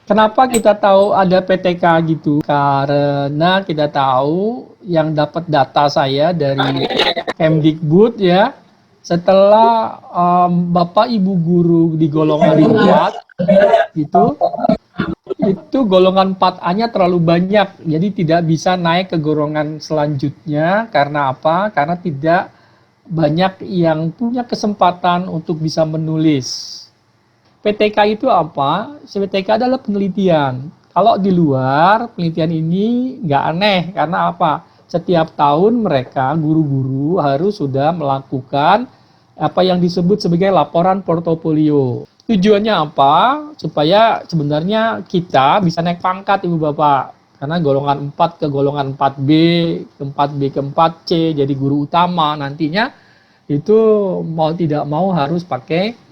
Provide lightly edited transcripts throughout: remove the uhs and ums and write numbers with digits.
Kenapa kita tahu ada PTK gitu? Karena kita tahu yang dapat data saya dari Kemdikbud ya, setelah Bapak Ibu guru di golongan 4 gitu, itu golongan 4A-nya terlalu banyak, jadi tidak bisa naik ke golongan selanjutnya. Karena apa? Karena tidak banyak yang punya kesempatan untuk bisa menulis. PTK itu apa? PTK adalah penelitian. Kalau di luar, penelitian ini nggak aneh. Karena apa? Setiap tahun mereka, guru-guru harus sudah melakukan apa yang disebut sebagai laporan portofolio. Tujuannya apa? Supaya sebenarnya kita bisa naik pangkat, Ibu Bapak. Karena golongan 4 ke golongan 4B, ke 4B ke 4C, jadi guru utama nantinya itu mau tidak mau harus pakai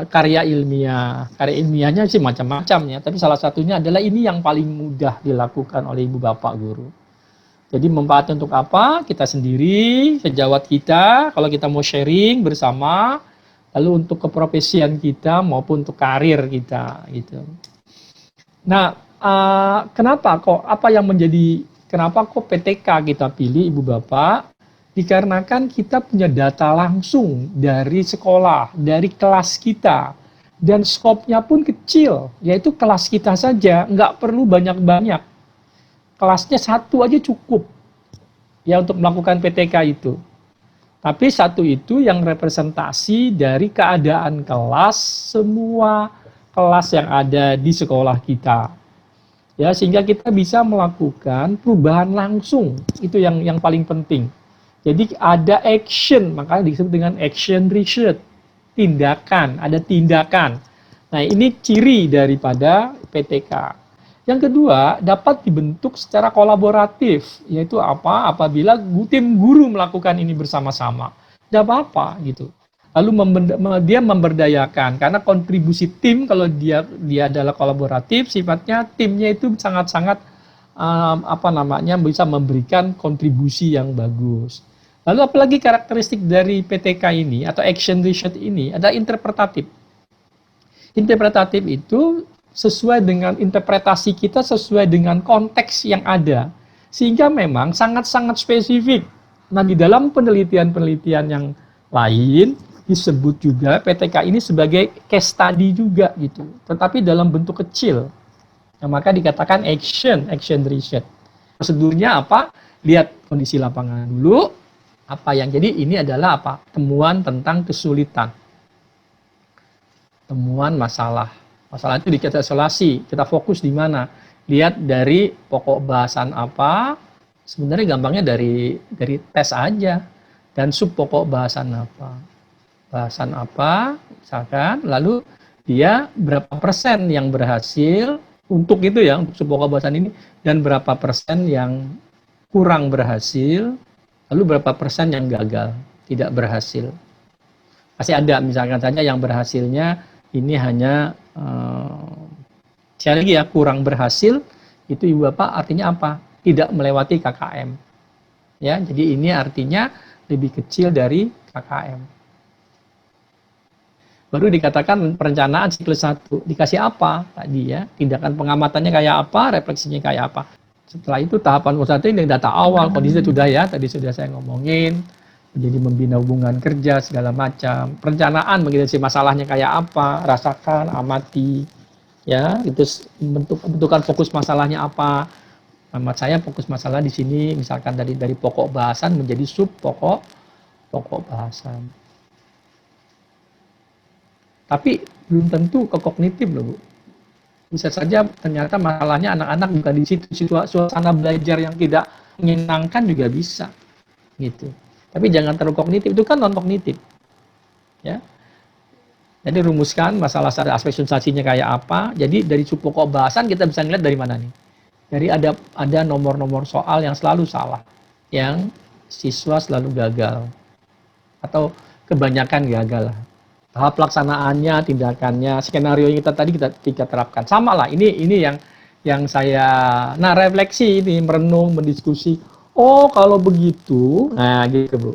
karya ilmiah. Karya ilmiahnya sih macam-macam ya, tapi salah satunya adalah ini yang paling mudah dilakukan oleh ibu bapak guru. Jadi manfaatnya untuk apa? Kita sendiri, sejawat kita, kalau kita mau sharing bersama, lalu untuk keprofesian kita maupun untuk karir kita gitu. Nah, kenapa kok apa yang menjadi kenapa kok PTK kita pilih ibu bapak? Dikarenakan kita punya data langsung dari sekolah, dari kelas kita. Dan skopnya pun kecil, yaitu kelas kita saja, nggak perlu banyak-banyak. Kelasnya satu aja cukup ya untuk melakukan PTK itu. Tapi satu itu yang representasi dari keadaan kelas, semua kelas yang ada di sekolah kita. Ya, sehingga kita bisa melakukan perubahan langsung. Itu yang paling penting. Jadi ada action, makanya disebut dengan action research. Tindakan, ada tindakan. Nah, ini ciri daripada PTK. Yang kedua, dapat dibentuk secara kolaboratif, yaitu apa? Apabila tim guru melakukan ini bersama-sama. Tidak apa-apa gitu. Lalu dia memberdayakan, karena kontribusi tim kalau dia adalah kolaboratif, sifatnya timnya itu sangat-sangat bisa memberikan kontribusi yang bagus. Lalu apalagi karakteristik dari PTK ini atau action research ini adalah interpretatif. Interpretatif itu sesuai dengan interpretasi kita, sesuai dengan konteks yang ada. Sehingga memang sangat-sangat spesifik. Nah, di dalam penelitian-penelitian yang lain disebut juga PTK ini sebagai case study juga gitu. Tetapi dalam bentuk kecil. Nah, maka dikatakan action research. Prosedurnya apa? Lihat kondisi lapangan dulu, apa yang jadi ini adalah apa? Temuan tentang kesulitan. Temuan masalah. Masalah itu kita isolasi, kita fokus di mana? Lihat dari pokok bahasan apa? Sebenarnya gampangnya dari tes aja. Dan sub pokok bahasan apa? Bahasan apa? Misalkan, lalu dia berapa persen yang berhasil untuk itu ya, untuk sub pokok bahasan ini, dan berapa persen yang kurang berhasil. Lalu berapa persen yang gagal, tidak berhasil. Pasti ada misalkan saja yang berhasilnya ini hanya sekali lagi ya, kurang berhasil, itu ibu bapak artinya apa? Tidak melewati KKM. Ya, jadi ini artinya lebih kecil dari KKM. Baru dikatakan perencanaan siklus 1. Dikasih apa tadi ya? Tindakan pengamatannya kayak apa, refleksinya kayak apa. Setelah itu tahapan usaha ini data awal, kondisi sudah ya, tadi sudah saya ngomongin, jadi membina hubungan kerja segala macam, perencanaan mengenai masalahnya kayak apa, rasakan, amati, ya, itu bentukan fokus masalahnya apa. Menurut saya fokus masalah di sini, misalkan dari pokok bahasan menjadi sub pokok bahasan. Tapi belum tentu ke kognitif loh Bu. Bisa saja ternyata masalahnya anak-anak bukan di situ, suasana belajar yang tidak menyenangkan juga bisa gitu. Tapi jangan terlalu kognitif, itu kan non kognitif ya. Jadi rumuskan masalah secara aspek substansinya kayak apa. Jadi dari pokok bahasan kita bisa ngeliat dari mana nih. Dari ada nomor-nomor soal yang selalu salah, yang siswa selalu gagal atau kebanyakan gagal. Tahap pelaksanaannya, tindakannya, skenario yang kita terapkan. Sama lah, ini yang saya, nah refleksi ini, merenung, mendiskusi. Oh kalau begitu, nah gitu Bu.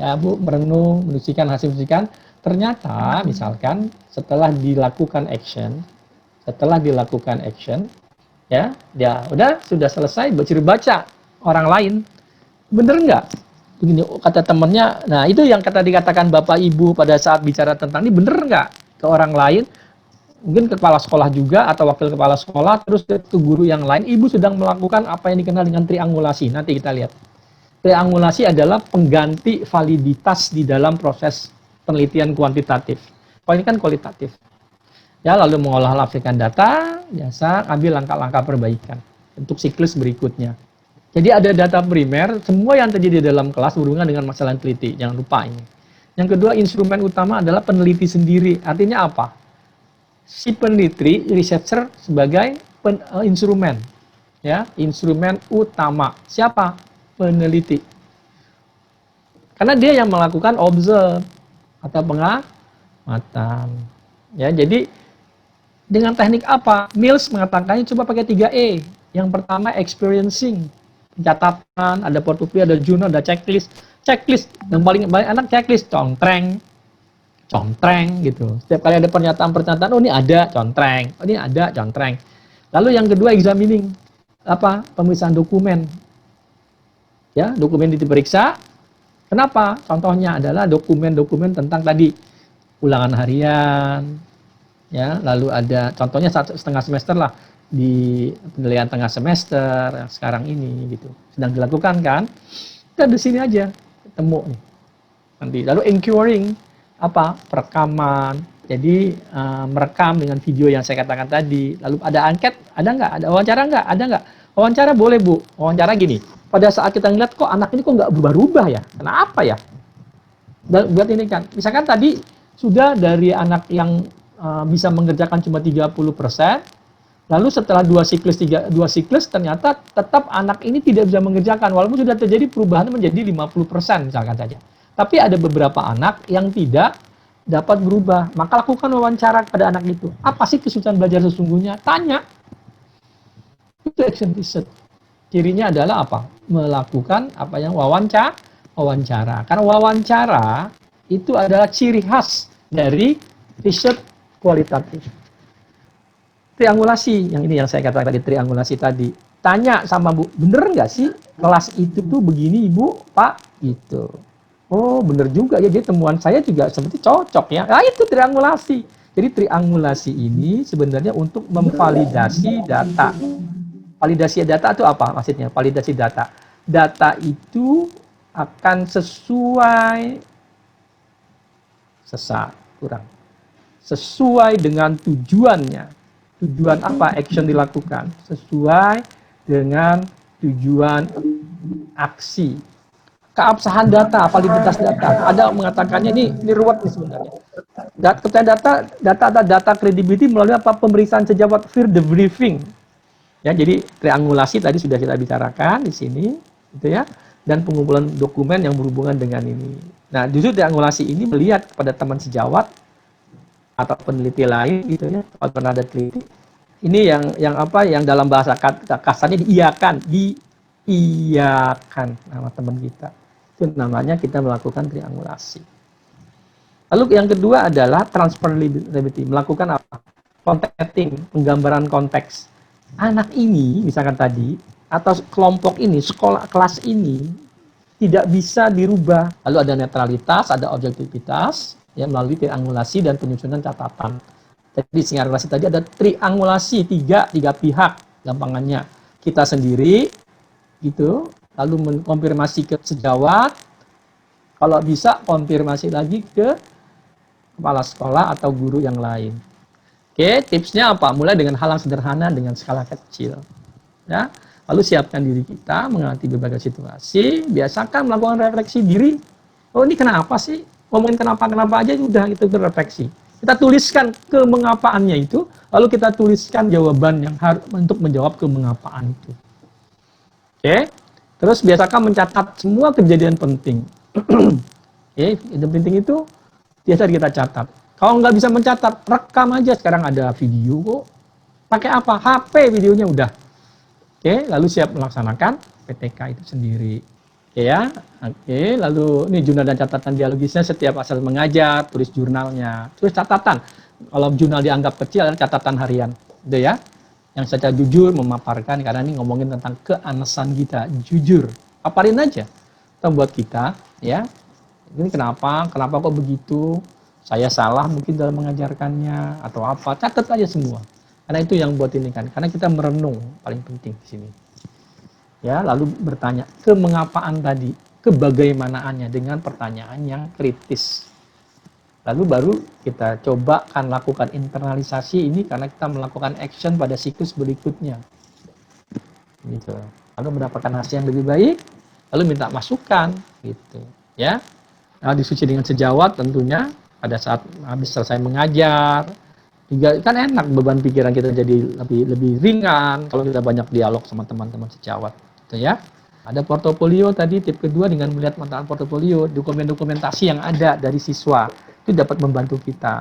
Ya Bu, merenung, mendiskusikan, hasil diskusikan. Ternyata misalkan setelah dilakukan action, Setelah dilakukan action, ya, dia udah sudah selesai, baca orang lain. Bener nggak? Begini kata temennya. Nah itu yang kata dikatakan bapak ibu pada saat bicara tentang ini, bener nggak ke orang lain, mungkin ke kepala sekolah juga atau wakil kepala sekolah, terus ke guru yang lain, ibu sedang melakukan apa yang dikenal dengan triangulasi. Nanti kita lihat. Triangulasi adalah pengganti validitas di dalam proses penelitian kuantitatif. Kalau ini kan kualitatif. Ya, lalu mengolah lafzikan data, biasa ambil langkah-langkah perbaikan untuk siklus berikutnya. Jadi ada data primer, semua yang terjadi dalam kelas berhubungan dengan masalah teliti, jangan lupa ini. Yang kedua, instrumen utama adalah peneliti sendiri. Artinya apa? Si peneliti, researcher sebagai instrumen. Ya, instrumen utama. Siapa? Peneliti. Karena dia yang melakukan observe atau pengamatan. Ya, jadi dengan teknik apa? Mills mengatakannya coba pakai 3E. Yang pertama experiencing, catatan, ada portfolio, ada jurnal, ada checklist. Checklist yang paling enak checklist, contreng gitu. Setiap kali ada pernyataan, oh ini ada contreng, oh ini ada contreng. Lalu yang kedua examining, apa? Pemeriksaan dokumen. Ya, dokumen diperiksa. Kenapa? Contohnya adalah dokumen-dokumen tentang tadi ulangan harian, ya, lalu ada contohnya setengah semester lah di penilaian tengah semester yang sekarang ini gitu sedang dilakukan kan, kita di sini aja ketemu nih nanti. Lalu inquiring, apa? Perekaman, jadi merekam dengan video yang saya katakan tadi. Lalu ada angket, ada nggak? Ada wawancara nggak? Ada nggak? Wawancara boleh bu, wawancara gini. Pada saat kita ngeliat kok anak ini kok nggak berubah-ubah ya, kenapa ya? Dan buat ini kan, misalkan tadi sudah dari anak yang bisa mengerjakan cuma 30%, lalu setelah dua siklus ternyata tetap anak ini tidak bisa mengerjakan, walaupun sudah terjadi perubahan menjadi 50% misalkan saja. Tapi ada beberapa anak yang tidak dapat berubah, maka lakukan wawancara kepada anak itu. Apa sih kesulitan belajar sesungguhnya? Tanya. Itu action research. Cirinya adalah apa? Melakukan apa yang wawancara. Karena wawancara itu adalah ciri khas dari riset kualitatif. Triangulasi, yang ini yang saya katakan tadi, triangulasi tadi. Tanya sama bu, bener nggak sih kelas itu tuh begini ibu, pak? Gitu. Oh bener juga ya, jadi temuan saya juga seperti cocok ya. Nah itu triangulasi. Jadi triangulasi ini sebenarnya untuk memvalidasi data. Validasi data itu apa maksudnya? Validasi data. Data itu akan sesuai sesuai dengan tujuannya. Tujuan apa action dilakukan? Sesuai dengan tujuan aksi. Keabsahan data, validitas data. Ada mengatakannya ini ruwet nih sebenarnya. Data credibility melalui apa? Pemeriksaan sejawat peer debriefing. Ya, jadi triangulasi tadi sudah kita bicarakan di sini, gitu ya. Dan pengumpulan dokumen yang berhubungan dengan ini. Nah, justru triangulasi ini melihat kepada teman sejawat atau peneliti lain, gitu ya. Kalau pernah ada teliti, ini yang apa? Yang dalam bahasa kasarnya diiyakan nama teman kita. Itu namanya kita melakukan triangulasi. Lalu yang kedua adalah transferability, melakukan apa? Contexting, penggambaran konteks. Anak ini, misalkan tadi, atau kelompok ini, sekolah kelas ini, tidak bisa dirubah. Lalu ada netralitas, ada objektivitas, ya, melalui triangulasi dan penyusunan catatan. Jadi triangulasi tadi ada triangulasi tiga pihak, gampangannya. Kita sendiri, gitu, lalu mengkonfirmasi ke sejawat, kalau bisa konfirmasi lagi ke kepala sekolah atau guru yang lain. Oke, tipsnya apa? Mulai dengan hal yang sederhana dengan skala kecil. Ya, lalu siapkan diri kita menghadapi berbagai situasi. Biasakan melakukan refleksi diri. Oh ini kenapa sih? Ngomongin kenapa aja udah itu refleksi. Kita tuliskan kemengapaannya itu, lalu kita tuliskan jawaban yang harus untuk menjawab kemengapaan itu. Oke, terus biasakan mencatat semua kejadian penting. Oke, kejadian penting itu biasa kita catat. Kalau nggak bisa mencatat, rekam aja. Sekarang ada video kok. Pakai apa? HP videonya udah. Oke, lalu siap melaksanakan PTK itu sendiri. Oke ya. Oke, lalu ini jurnal dan catatan dialogisnya setiap asal mengajar, tulis jurnalnya. Tulis catatan. Kalau jurnal dianggap kecil adalah catatan harian. gitu ya, yang secara jujur memaparkan, karena ini ngomongin tentang keanesan kita, jujur, paparin aja, atau buat kita, ya, ini kenapa kok begitu, saya salah mungkin dalam mengajarkannya, atau apa, catat aja semua, karena itu yang buat ini kan, karena kita merenung, paling penting di sini. Ya, lalu bertanya ke mengapaan tadi, ke bagaimanaannya dengan pertanyaan yang kritis. Lalu baru kita coba kan lakukan internalisasi ini karena kita melakukan action pada siklus berikutnya. Gitu. Lalu mendapatkan hasil yang lebih baik, lalu minta masukan gitu, ya. Nah, diskusi dengan sejawat tentunya pada saat habis selesai mengajar. Juga kan enak, beban pikiran kita jadi lebih ringan kalau kita banyak dialog sama teman-teman sejawat, gitu ya. Ada portofolio tadi, tip kedua, dengan melihat manfaat portofolio, dokumen-dokumentasi yang ada dari siswa itu dapat membantu kita.